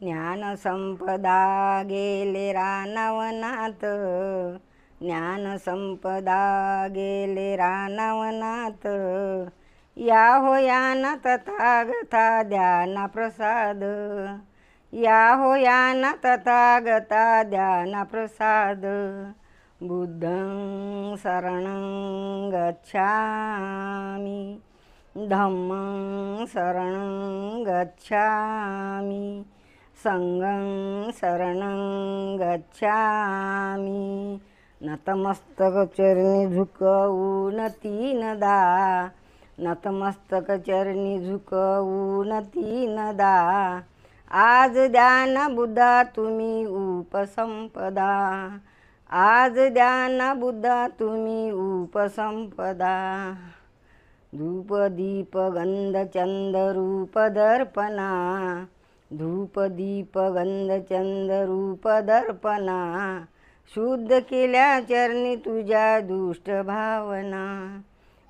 ज्ञानसंपदा गेले रानावनात, ज्ञानसंपदा गेले रानावनात, या होयाना तथागता द्याना प्रसाद, या होयाना तथागता द्याना प्रसाद, बुद्धं शरणं गच्छामि, धम्मं शरणं गच्छामि, संघं शरणं गच्छामि। नतमस्तक चरणी झुकवून तीनदा, नतमस्तक चरणी झुकवून तीनदा, आज द्या ना बुद्धा तुम्ही उपसंपदा, आज द्या ना बुद्धा तुम्ही उपसंपदा। धूप दीप गंध चंद रूप दर्पणा, धूप दीप गंध चंद रूप दर्पणा, शुद्ध केल्या चरणी तुझ्या दुष्ट भावना,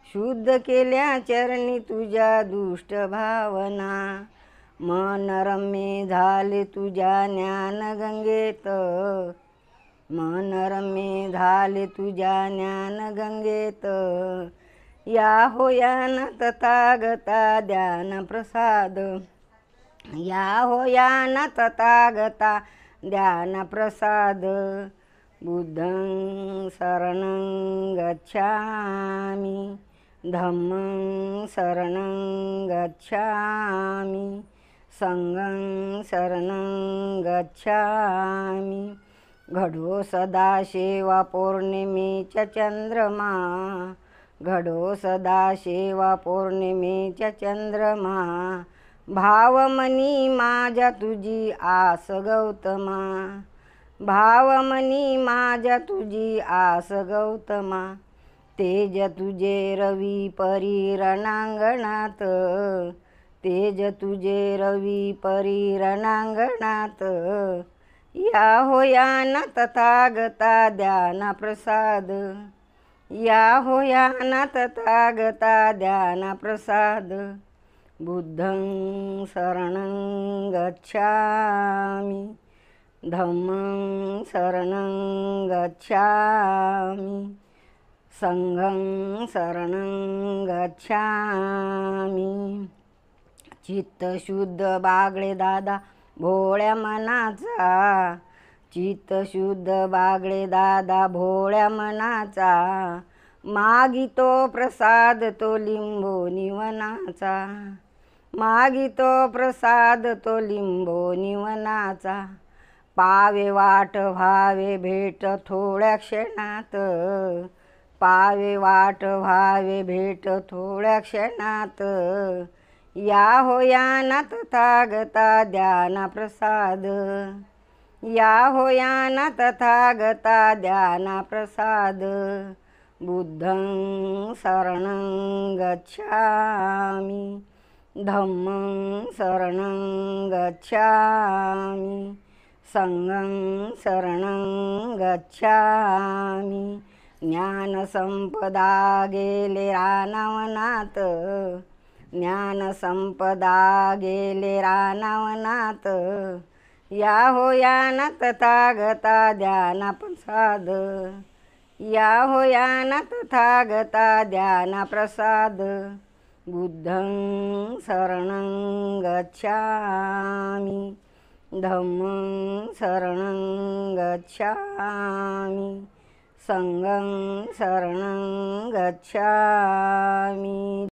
शुद्ध केल्या चरणी तुझ्या दुष्ट भावना। मन रम्य झाले तुझ्या ज्ञानगंगेत, मन रम्य झाले तुझ्या ज्ञानगंगेत, या होयाना तथागता द्यान प्रसाद, या होयाना तथागता द्यान प्रसाद, बुद्धं शरणं गच्छामि, धम्मं शरणं गच्छामि, संघं शरणं गच्छामि। घडो सदा सेवा पौर्णिमेच्या चंद्रमा, घडो सदा सेवा पौर्णिमेच्या चंद्रमा, भावमनी माझ्या तुझी आस गौतमा, भावमनी माझ्या तुझी आस गौतमा। तेज तुझे रवी परी रणांगणात, तेज तुझे रवी परी रणांगणात, या होयाना तथागता द्याना प्रसाद, या होयाना तथागता द्याना प्रसाद, बुद्धं शरणं गच्छामि, धम्मं शरणं गच्छामि, संघं शरणं गच्छामि। चित्त शुद्ध बागळे दादा भोळ्या मनाचा, चित्त शुद्ध बागळे दादा भोळ्या मनाचा, मागितो प्रसाद तो लिंबोनी वनाचा, मागितो प्रसाद तो लिंबोनी वनाचा। पावे वाट व्हावे भेट थोड्या क्षणात, पावे वाट व्हावे भेट थोड्या क्षणात, या होयाना तथागता द्याना प्रसाद, या होयाना तथागता द्याना प्रसाद, बुद्धं शरणं गच्छामि, धम्मं शरणं गच्छामि, संघं शरणं गच्छामि। ज्ञानसंपदा गेले रानावनात, ज्ञानसंपदा गेले रानावनात, या होयाना तथागता द्याना प्रसाद, या होयाना तथागता द्याना प्रसाद, बुद्धं शरणं गच्छामि, धम्मं शरणं गच्छामि, संघं शरणं गच्छामि।